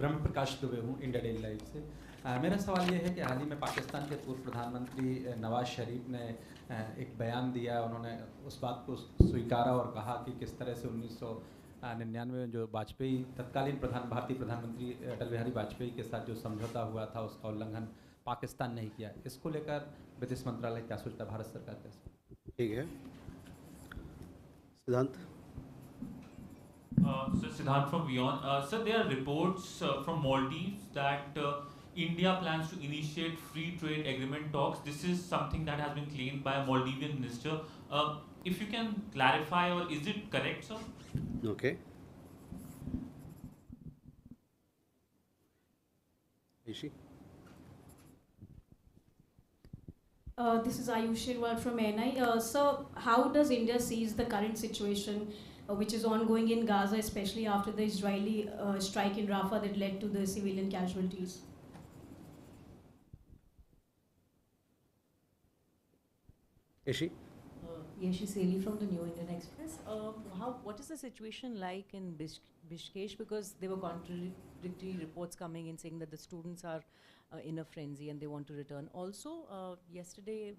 ब्रह्म प्रकाश दुबे हूँ India daily live से। मेरा सवाल ये है कि हाल ही में पाकिस्तान के पूर्व प्रधानमंत्री नवाज शरीफ ने एक बयान दिया। उन्होंने उस बात को स्वीकारा और कहा कि किस तरह से 1999 में जो वाजपेयी तत्कालीन भारतीय प्रधानमंत्री अटल बिहारी वाजपेयी के साथ जो समझौता हुआ था उसका उल्लंघन पाकिस्तान नहीं किया। इसको लेकर विदेश मंत्रालय क्या सोचता है, भारत सरकार कैसे? ठीक है, सिद्धांत। So Siddharth from Beyond. Sir, there are reports from Maldives that India plans to initiate free trade agreement talks. This is something that has been claimed by a Maldivian minister. If you can clarify, or is it correct, sir? Okay. Ishi? This is Ayush Shirwal from MEA. So, how does India sees the current situation which is ongoing in Gaza, especially after the Israeli strike in Rafah that led to the civilian casualties? Ishi? Yeshi Seli from the New Indian Express. What is the situation like in Bishkesh? Because there were contradictory reports coming in saying that the students are in a frenzy and they want to return. Also, yesterday,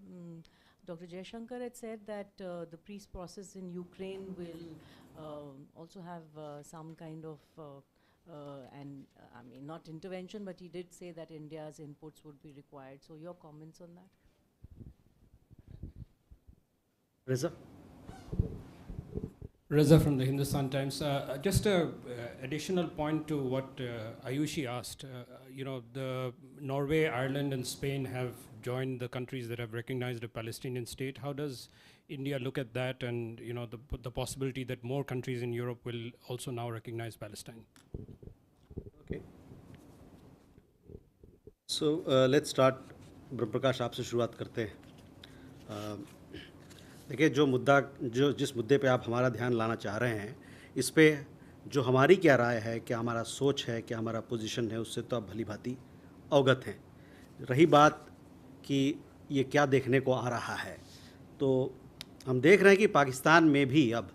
Dr. Jaishankar had said that the peace process in Ukraine will also have some kind of, not intervention, but he did say that India's inputs would be required. So your comments on that? Reza? Reza from the Hindustan Times. Just a additional point to what Ayushi asked. The Norway, Ireland, and Spain have joined the countries that have recognized a Palestinian state. How does India look at that, and the possibility that more countries in Europe will also now recognize Palestine? Okay. So let's start. प्रकाश आपसे शुरुआत करते हैं। देखिए, जिस मुद्दे पे आप हमारा ध्यान लाना चाह रहे हैं, इस पे जो हमारी क्या राय है, क्या हमारा सोच है, क्या हमारा पोजीशन है, उससे तो आप भली भांति अवगत हैं। रही बात कि ये क्या देखने को आ रहा है, तो हम देख रहे हैं कि पाकिस्तान में भी अब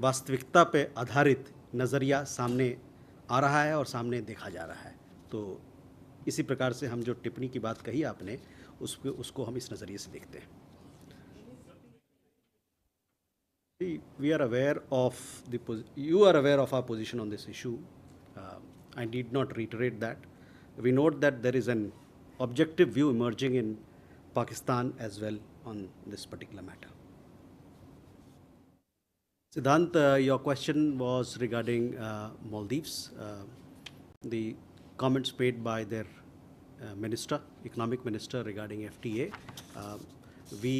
वास्तविकता पे आधारित नज़रिया सामने आ रहा है और सामने देखा जा रहा है। तो इसी प्रकार से हम जो टिप्पणी की बात कही आपने, उसको हम इस नज़रिए से देखते हैं। We are aware of you are aware of our position on this issue. I need not reiterate that. We note that there is an objective view emerging in Pakistan as well on this particular matter. Siddhant, your question was regarding Maldives. The comments made by their economic minister regarding FTA. We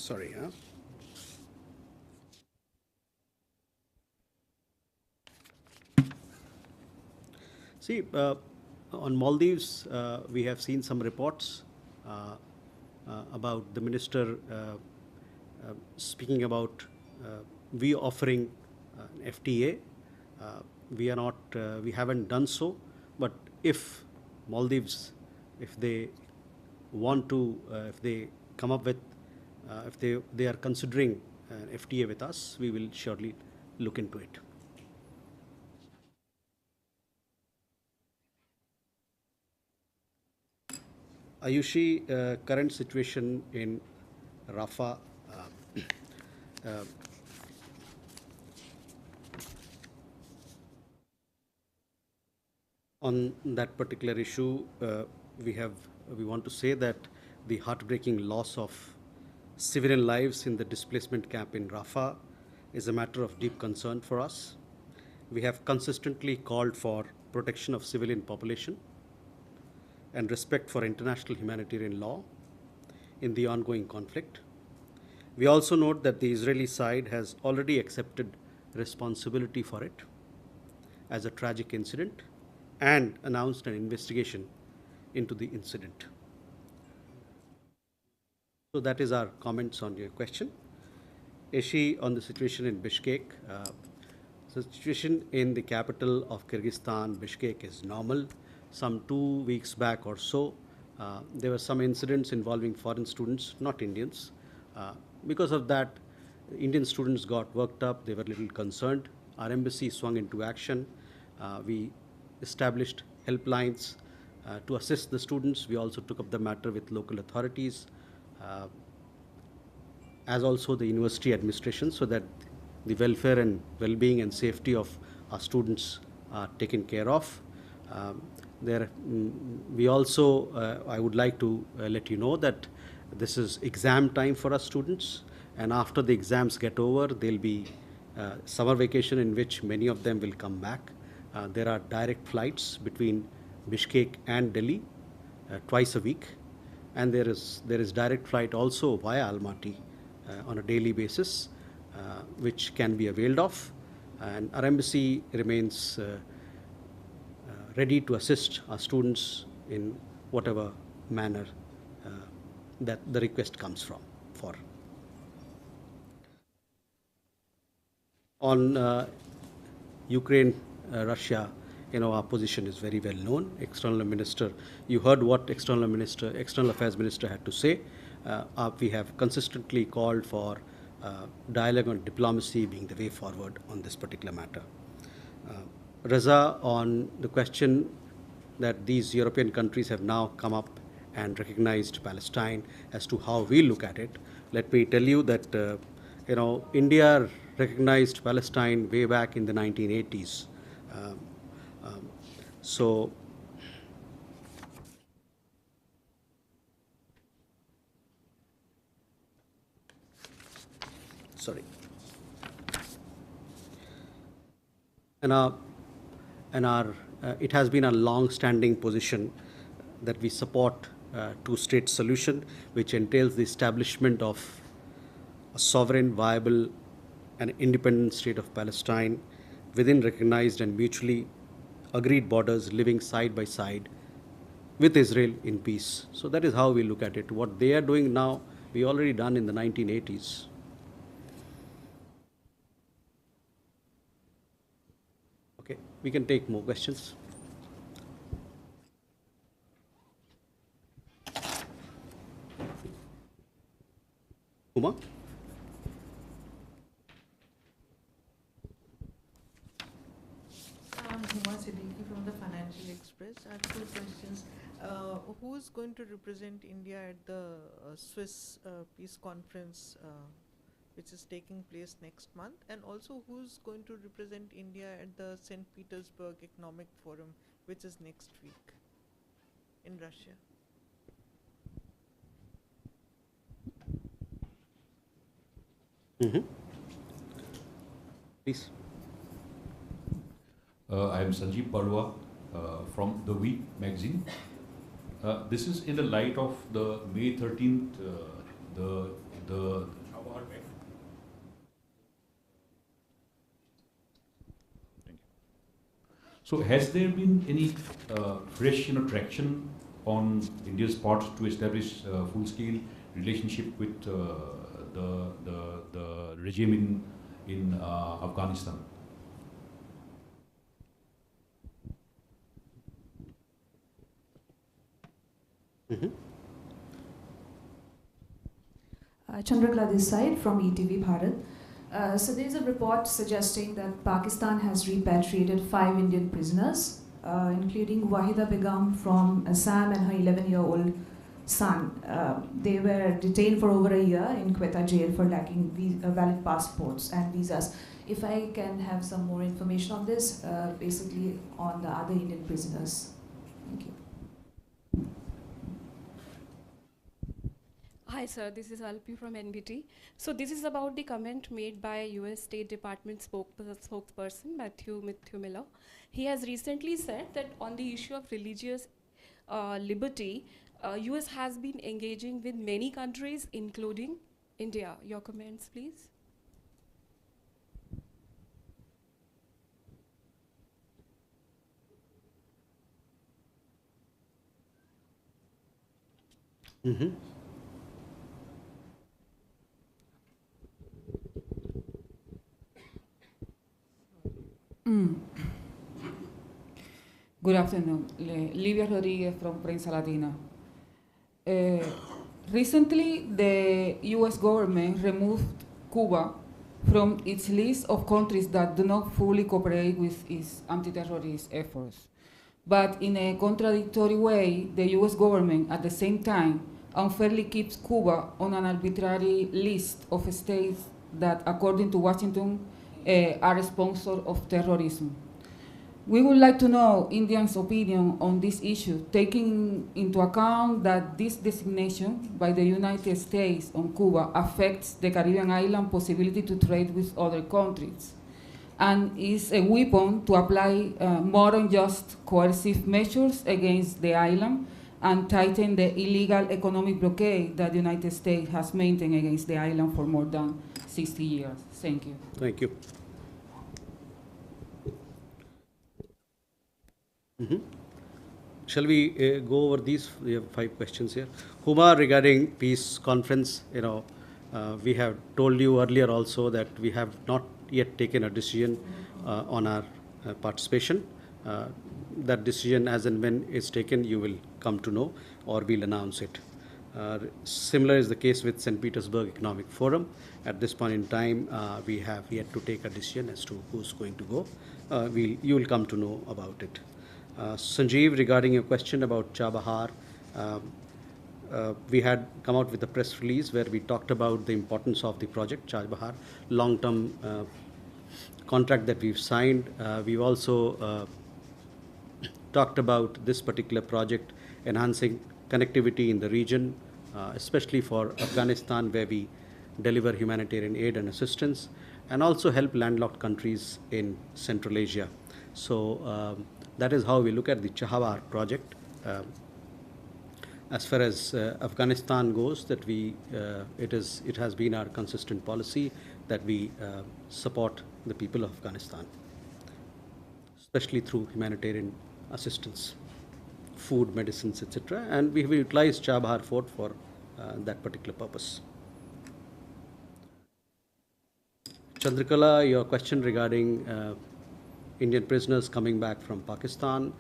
sorry, huh? See, on Maldives, we have seen some reports about the minister speaking about we offering FTA. We haven't done so, but if Maldives, if they want to, if they come up with, if they are considering FTA with us, we will surely look into it. Ayushi, current situation in Rafah. On that particular issue, we want to say that the heartbreaking loss of civilian lives in the displacement camp in Rafah is a matter of deep concern for us. We have consistently called for protection of civilian population and respect for international humanitarian law in the ongoing conflict. We also note that the Israeli side has already accepted responsibility for it as a tragic incident and announced an investigation into the incident. So that is our comments on your question. Eshi, on the situation in Bishkek, the situation in the capital of Kyrgyzstan, Bishkek, is normal. Some 2 weeks back or so, there were some incidents involving foreign students, not Indians. Because of that, Indian students got worked up, they were a little concerned. Our embassy swung into action. We established helplines to assist the students. We also took up the matter with local authorities, as also the university administration, so that the welfare and well-being and safety of our students are taken care of. We also, I would like to let you know that this is exam time for our students, and after the exams get over, there'll be summer vacation in which many of them will come back. There are direct flights between Bishkek and Delhi twice a week, and there is direct flight also via Almaty on a daily basis, which can be availed of, and our embassy remains ready to assist our students in whatever manner that the request comes for. On Ukraine, Russia, our position is very well known. External Minister, you heard what External Affairs Minister had to say. We have consistently called for dialogue and diplomacy being the way forward on this particular matter. Raza, on the question that these European countries have now come up and recognized Palestine, as to how we look at it, let me tell you that India recognized Palestine way back in the 1980s. Sorry. It has been a long-standing position that we support two-state solution, which entails the establishment of a sovereign, viable, and independent state of Palestine within recognized and mutually agreed borders, living side by side with Israel in peace. So that is how we look at it. What they are doing now, we already done in the 1980s. Okay, we can take more questions. Uma? Huma Siddiqui from the Financial Express. I have 2 questions. Who is going to represent India at the Swiss Peace Conference, which is taking place next month? And also, who is going to represent India at the St. Petersburg Economic Forum, which is next week in Russia? Please. I am Sanjeev Parwa from The Week magazine. This is in the light of the May 13th, the Thank you. So has there been any fresh traction on India's part to establish full-scale relationship with the regime in Afghanistan? Chandrakala this side from ETV Bharat. So there is a report suggesting that Pakistan has repatriated 5 Indian prisoners, including Wahida Begum from Assam and her 11-year-old son. They were detained for over a year in Quetta jail for lacking valid passports and visas. If I can have some more information on this, basically on the other Indian prisoners. Thank you. Hi sir, this is Alpi from NBT. So this is about the comment made by US State Department spokesperson Matthew Miller. He has recently said that on the issue of religious liberty, US has been engaging with many countries, including India. Your comments, please. Good afternoon. Livia Rodriguez from Prensa Latina. Recently, the U.S. government removed Cuba from its list of countries that do not fully cooperate with its anti-terrorist efforts. But in a contradictory way, the US government at the same time unfairly keeps Cuba on an arbitrary list of states that, according to Washington, are sponsors of terrorism. We would like to know Indians' opinion on this issue, taking into account that this designation by the United States on Cuba affects the Caribbean island possibility to trade with other countries, and is a weapon to apply more unjust coercive measures against the island and tighten the illegal economic blockade that the United States has maintained against the island for more than 60 years. Thank you. Thank you. Shall we go over these? We have 5 questions here. Huma, regarding peace conference, we have told you earlier also that we have not yet taken a decision on our participation. That decision, as and when it's taken, you will come to know, or we'll announce it. Similar is the case with St. Petersburg Economic Forum. At this point in time, we have yet to take a decision as to who's going to go. You will come to know about it. Sanjeev, regarding your question about Chabahar, we had come out with a press release where we talked about the importance of the project Chabahar, long-term contract that we've signed. We've also talked about this particular project enhancing connectivity in the region, especially for Afghanistan, where we deliver humanitarian aid and assistance, and also help landlocked countries in Central Asia. So that is how we look at the Chabahar project. As far as Afghanistan goes, that it has been our consistent policy that we support the people of Afghanistan, especially through humanitarian assistance, food, medicines, etc. And we have utilized Chabahar Fort for that particular purpose. Chandrakala, your question regarding Indian prisoners coming back from Pakistan.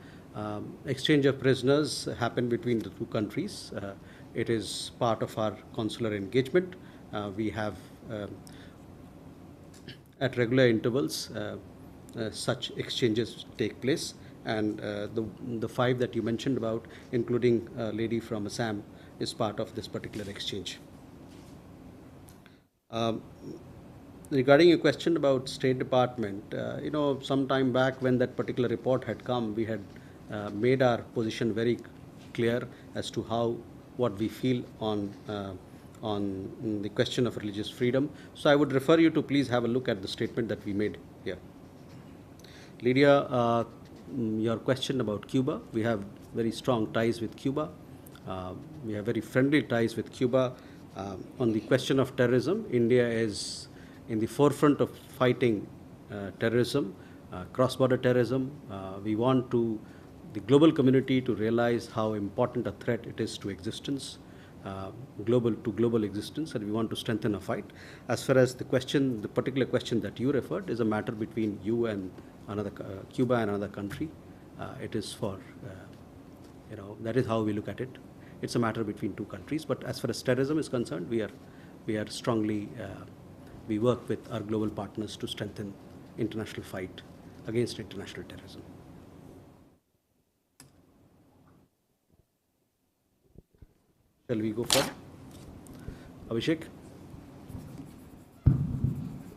Exchange of prisoners happened between the 2 countries. It is part of our consular engagement. We have at regular intervals such exchanges take place, and the 5 that you mentioned about, including a lady from Assam, is part of this particular exchange. Regarding your question about State Department, some time back when that particular report had come, we had made our position very clear as to what we feel on the question of religious freedom. So I would refer you to please have a look at the statement that we made here. Lydia, your question about Cuba, we have very strong ties with Cuba. We have very friendly ties with Cuba. On the question of terrorism, India is in the forefront of fighting terrorism, cross-border terrorism. We want the global community to realize how important a threat it is to existence, global existence, and we want to strengthen a fight. As far as the particular question that you referred, is a matter between you and Cuba and another country. It is for, that is how we look at it. It's a matter between 2 countries. But as far as terrorism is concerned, we are strongly. We work with our global partners to strengthen international fight against international terrorism. Shall we go further? Abhishek?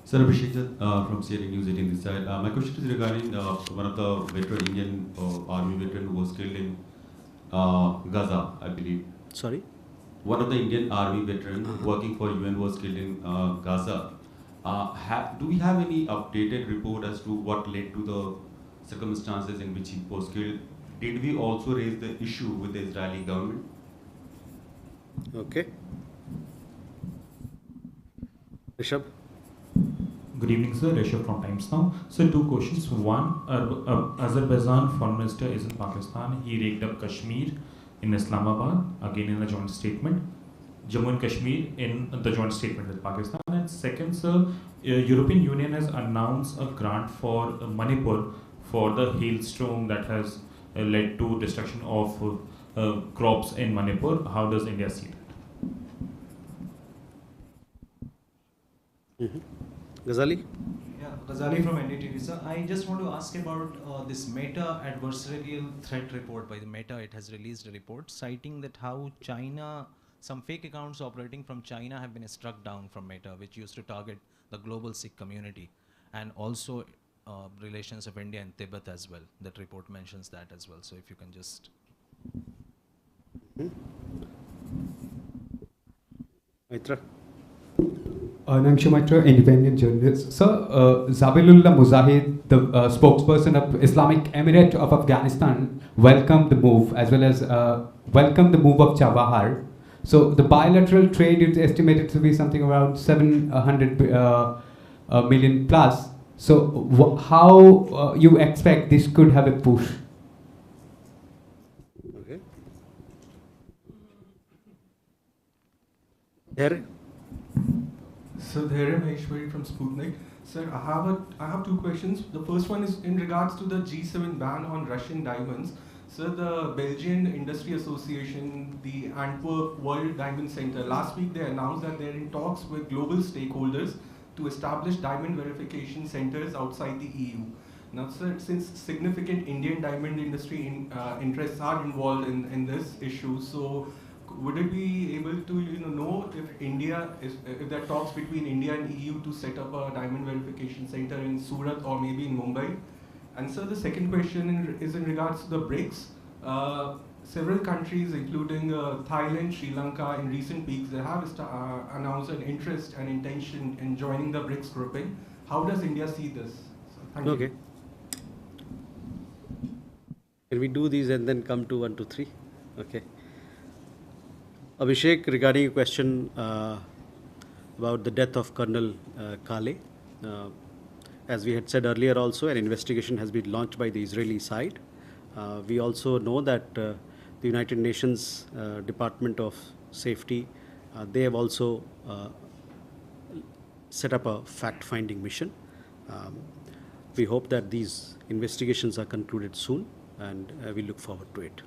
Sir, Abhishek from CNN News9 this side. My question is regarding one of the veteran Indian army veteran who was killed in Gaza, I believe. Sorry? One of the Indian army veterans working for UN was killed in Gaza. Do we have any updated report as to what led to the circumstances in which he was killed? Did we also raise the issue with the Israeli government? Okay. Rishabh? Good evening, sir. Rishabh from Times Now. So 2 questions. One, Azerbaijan foreign minister is in Pakistan. He raked up Kashmir in Islamabad, again in a joint statement. Jammu and Kashmir in the joint statement with Pakistan? And second, sir, European Union has announced a grant for Manipur for the hailstorm that has led to destruction of crops in Manipur. How does India see that? Ghazali? Yeah, Ghazali from NDTV. Sir, I just want to ask about this MEA adversarial threat report by the MEA. It has released a report citing that how China, some fake accounts operating from China have been struck down from MEA, which used to target the global Sikh community, and also relations of India and Tibet as well. That report mentions that as well. So if you can just... Maitra? Nangshu Maitra, independent journalist. Sir, Zabilullah Mujahid, the spokesperson of Islamic Emirate of Afghanistan, welcomed the move, as well as welcomed the move of Chabahar. So the bilateral trade is estimated to be something around 700 million plus. So how you expect this could have a push? Okay. There. So Dhairya Maheshwari from Sputnik. Sir, I have two questions. The first one is in regards to the G7 ban on Russian diamonds. Sir, the Belgian Industry Association, the Antwerp World Diamond Center, last week they announced that they're in talks with global stakeholders to establish diamond verification centers outside the EU. Now, sir, since significant Indian diamond industry interests are involved in this issue, so would it be able to know if if there are talks between India and EU to set up a diamond verification center in Surat or maybe in Mumbai? And sir, the second question is in regards to the BRICS. Several countries, including Thailand, Sri Lanka, in recent weeks, they have announced an interest and intention in joining the BRICS grouping. How does India see this? So, thank you. Can we do these and then come to 1, 2, 3? Okay. Abhishek, regarding your question about the death of Colonel Kale, as we had said earlier also, an investigation has been launched by the Israeli side. We also know that the United Nations Department of Safety, they have also set up a fact-finding mission. We hope that these investigations are concluded soon, and we look forward to it.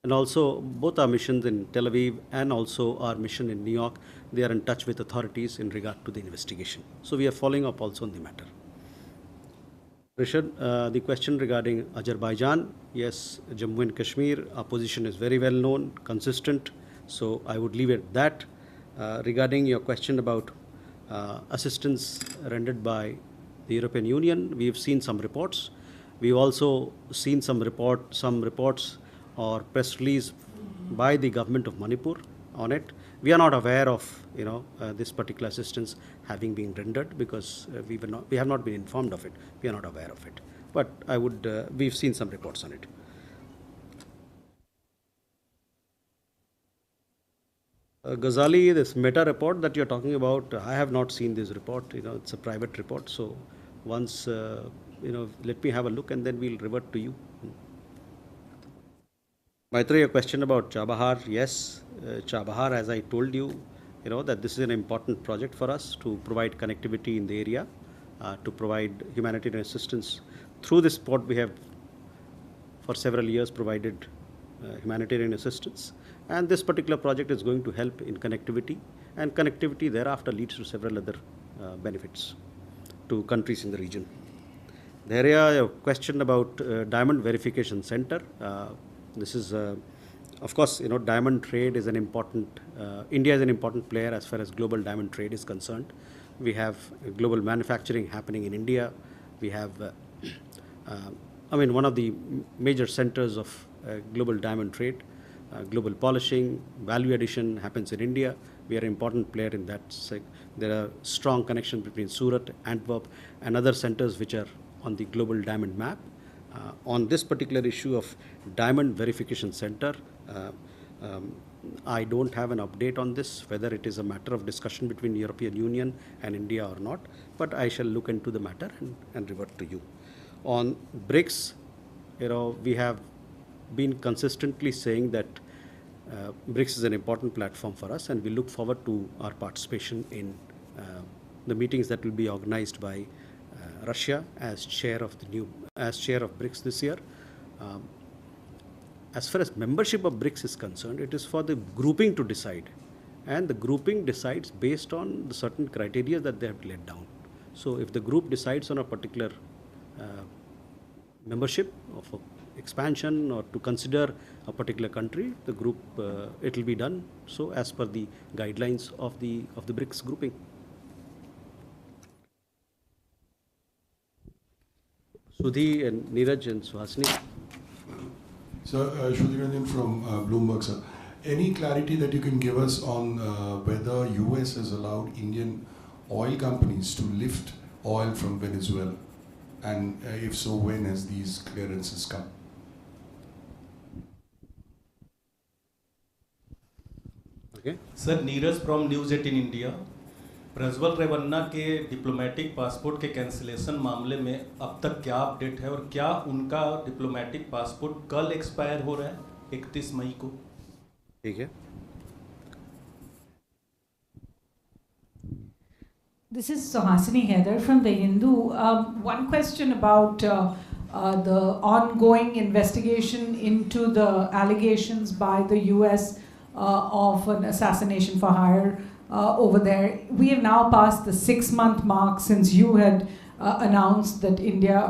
And also, both our missions in Tel Aviv and also our mission in New York, they are in touch with authorities in regard to the investigation. So we are following up also on the matter. Rishad, the question regarding Azerbaijan, yes, Jammu and Kashmir, our position is very well known, consistent, so I would leave it at that. Regarding your question about assistance rendered by the European Union, we have seen some reports. We've also seen some reports or press release by the government of Manipur on it. We are not aware of this particular assistance having been rendered because we have not been informed of it. We are not aware of it. But we've seen some reports on it. Ghazali, this MEA report that you're talking about, I have not seen this report. It's a private report. So once let me have a look and then we'll revert to you. Maitra, your question about Chabahar, yes, Chabahar, as I told you, that this is an important project for us to provide connectivity in the area, to provide humanitarian assistance. Through this port, we have for several years provided humanitarian assistance, and this particular project is going to help in connectivity, and connectivity thereafter leads to several other benefits to countries in the region. There, a question about Diamond Verification Center. This is, of course, diamond trade is an important, India is an important player as far as global diamond trade is concerned. We have global manufacturing happening in India. We have, one of the major centers of global diamond trade, global polishing, value addition happens in India. We are an important player in that. There are strong connections between Surat, Antwerp, and other centers which are on the global diamond map. On this particular issue of Diamond Verification Center, I don't have an update on this, whether it is a matter of discussion between European Union and India or not, but I shall look into the matter and revert to you. On BRICS, we have been consistently saying that BRICS is an important platform for us, and we look forward to our participation in the meetings that will be organized by Russia as chair of BRICS this year. As far as membership of BRICS is concerned, it is for the grouping to decide, and the grouping decides based on the certain criteria that they have laid down. So if the group decides on a particular membership of expansion or to consider a particular country, the group, it will be done so as per the guidelines of the BRICS grouping. Sudhi and Neeraj and Suhasini. Sir, Sudhi Ranjan from Bloomberg, sir. Any clarity that you can give us on whether US has allowed Indian oil companies to lift oil from Venezuela? And if so, when has these clearances come? Okay. Sir, Neeraj from News9 India. Prajwal Revanna के diplomatic passport के cancellation मामले में अब तक क्या update है और क्या उनका डिप्लोमेटिक पासपोर्ट कल एक्सपायर हो रहा है 31 मई को? ठीक है. This is Suhasini Heather from The Hindu. One question about the ongoing investigation into the allegations by the US of an assassination for hire over there. We have now passed the 6-month mark since you had announced that India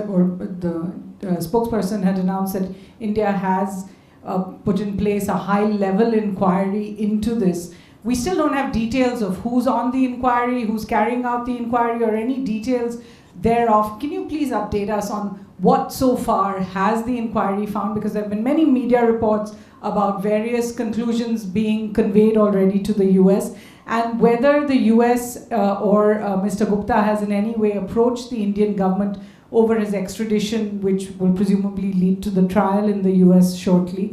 or the spokesperson had announced that India has put in place a high-level inquiry into this. We still don't have details of who's on the inquiry, who's carrying out the inquiry, or any details thereof. Can you please update us on what so far has the inquiry found? Because there have been many media reports about various conclusions being conveyed already to the US, and whether the US or Mr. Gupta has in any way approached the Indian government over his extradition, which will presumably lead to the trial in the US shortly.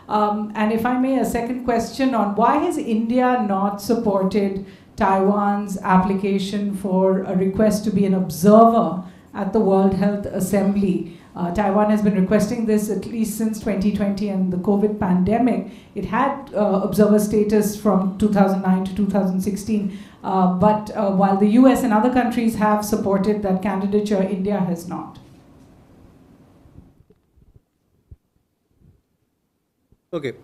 And if I may, a second question on why has India not supported Taiwan's application for a request to be an observer at the World Health Assembly? Taiwan has been requesting this at least since 2020 and the COVID pandemic. It had observer status from 2009 to 2016, but while the US and other countries have supported that candidature, India has not. Okay.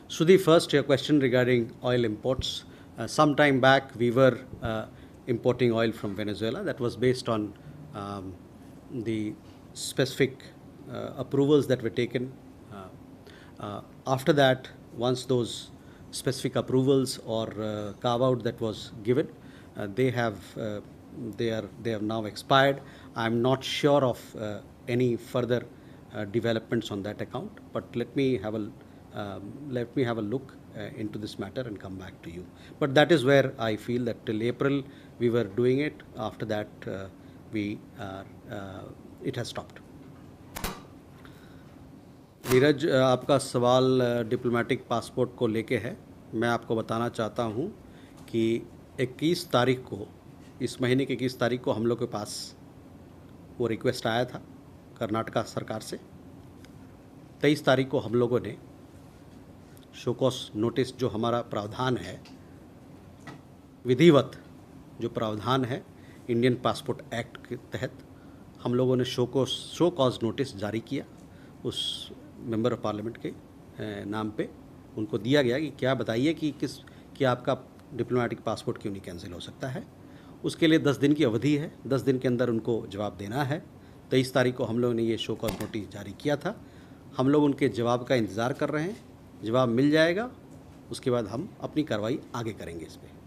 Sudhi, first your question regarding oil imports. Some time back we were importing oil from Venezuela. That was based on the specific approvals that were taken. After that, once those specific approvals or carve out that was given, they have now expired. I'm not sure of any further developments on that account, but let me have a look into this matter and come back to you. But that is where I feel that till April we were doing it. After that, it has stopped. Neeraj, आपका सवाल diplomatic passport को लेके है. मैं आपको बताना चाहता हूँ कि 21 तारीख को, इस महीने की 21 तारीख को हम लोग के पास वो रिक्वेस्ट आया था कर्नाटका सरकार से. 23 तारीख को हम लोगों ने शोकॉस नोटिस, जो हमारा प्रावधान है, विधिवत जो प्रावधान है इंडियन पासपोर्ट एक्ट के तहत, हम लोगों ने शो कॉज नोटिस जारी किया उस मेंबर ऑफ पार्लियामेंट के नाम पे. उनको दिया गया कि क्या बताइए कि आपका डिप्लोमेटिक पासपोर्ट क्यों नहीं कैंसिल हो सकता है. उसके लिए 10 दिन की अवधि है. 10 दिन के अंदर उनको जवाब देना है. 23 तारीख को हम लोगों ने ये शो कॉज नोटिस जारी किया था. हम लोग उनके जवाब का इंतज़ार कर रहे हैं. जवाब मिल जाएगा, उसके बाद हम अपनी कार्रवाई आगे करेंगे इस पर.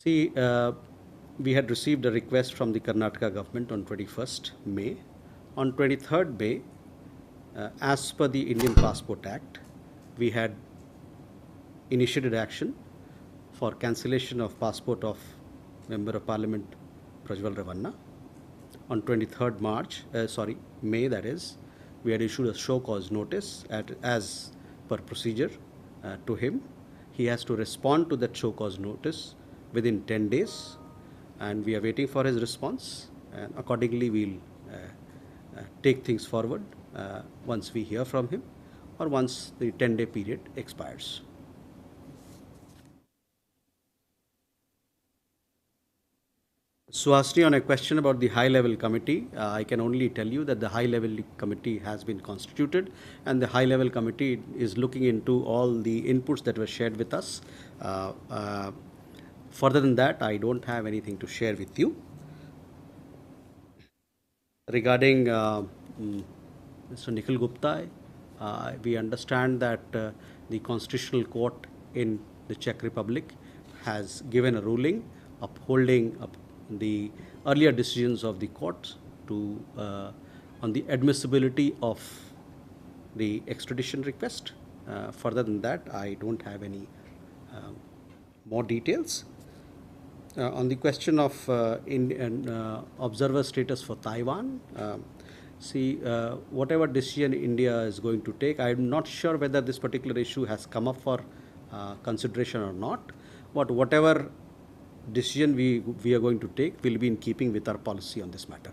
See, we had received a request from the Karnataka government on 21st May. On 23rd May, as per the Indian Passport Act, we had initiated action for cancellation of passport of Member of Parliament Prajwal Ravanna. On 23rd May, that is, we had issued a show cause notice as per procedure to him. He has to respond to that show cause notice within 10 days. and we are waiting for his response, and accordingly we'll take things forward once we hear from him or once the 10-day period expires. Suhasini, on a question about the high-level committee, I can only tell you that the high-level committee has been constituted, and the high-level committee is looking into all the inputs that were shared with us. Further than that, I don't have anything to share with you. Regarding Mr. Nikhil Gupta, we understand that the Constitutional Court in the Czech Republic has given a ruling upholding the earlier decisions of the court to on the admissibility of the extradition request. Further than that, I don't have any more details. On the question of observer status for Taiwan, whatever decision India is going to take, I'm not sure whether this particular issue has come up for consideration or not, but whatever decision we are going to take will be in keeping with our policy on this matter.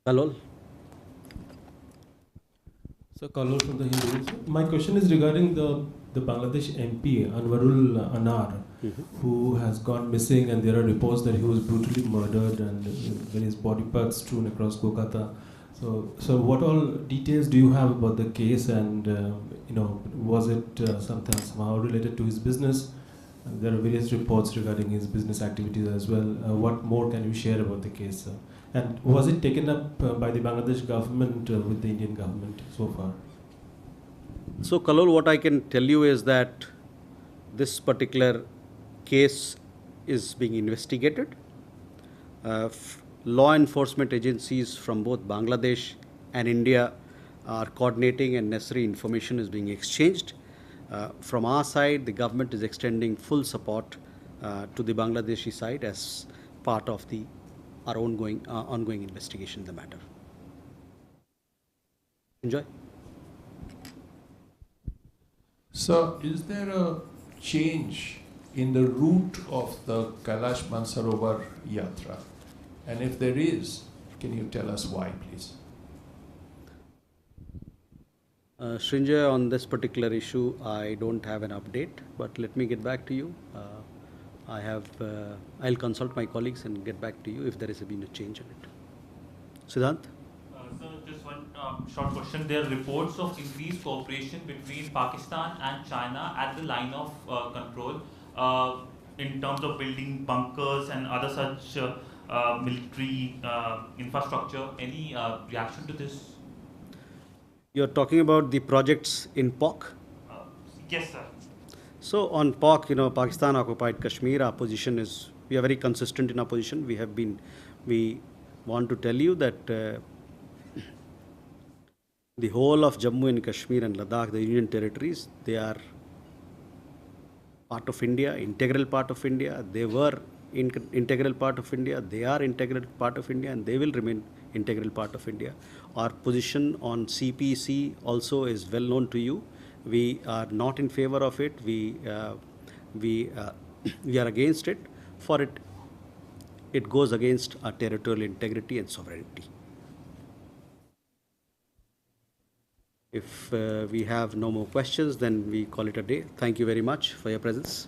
Kalol. So Kalol from the Hindu. My question is regarding the Bangladesh MP Anwarul Anar, who has gone missing, and there are reports that he was brutally murdered and various body parts strewn across Kolkata. So what all details do you have about the case, and was it somehow related to his business? There are various reports regarding his business activities as well. What more can you share about the case? And was it taken up by the Bangladesh government with the Indian government so far? So Kalol, what I can tell you is that this particular case is being investigated. Law enforcement agencies from both Bangladesh and India are coordinating, and necessary information is being exchanged. From our side, the government is extending full support to the Bangladeshi side as part of our ongoing investigation in the matter. Enjoy. So, is there a change in the route of the Kailash Mansarovar Yatra? And if there is, can you tell us why, please? Srinjay, on this particular issue, I don't have an update, but let me get back to you. I'll consult my colleagues and get back to you if there has been a change in it. Siddhant? Sir, just one short question. There are reports of increased cooperation between Pakistan and China at the line of control in terms of building bunkers and other such military infrastructure. Any reaction to this? You're talking about the projects in POC? Yes, sir. So on POC, Pakistan occupied Kashmir, our position is, we are very consistent in our position. We want to tell you that the whole of Jammu and Kashmir and Ladakh, the Union territories, they are part of India, integral part of India. They were integral part of India, they are integral part of India, and they will remain integral part of India. Our position on CPC also is well known to you. We are not in favor of it. We are against it. For it goes against our territorial integrity and sovereignty. If we have no more questions, then we call it a day. Thank you very much for your presence.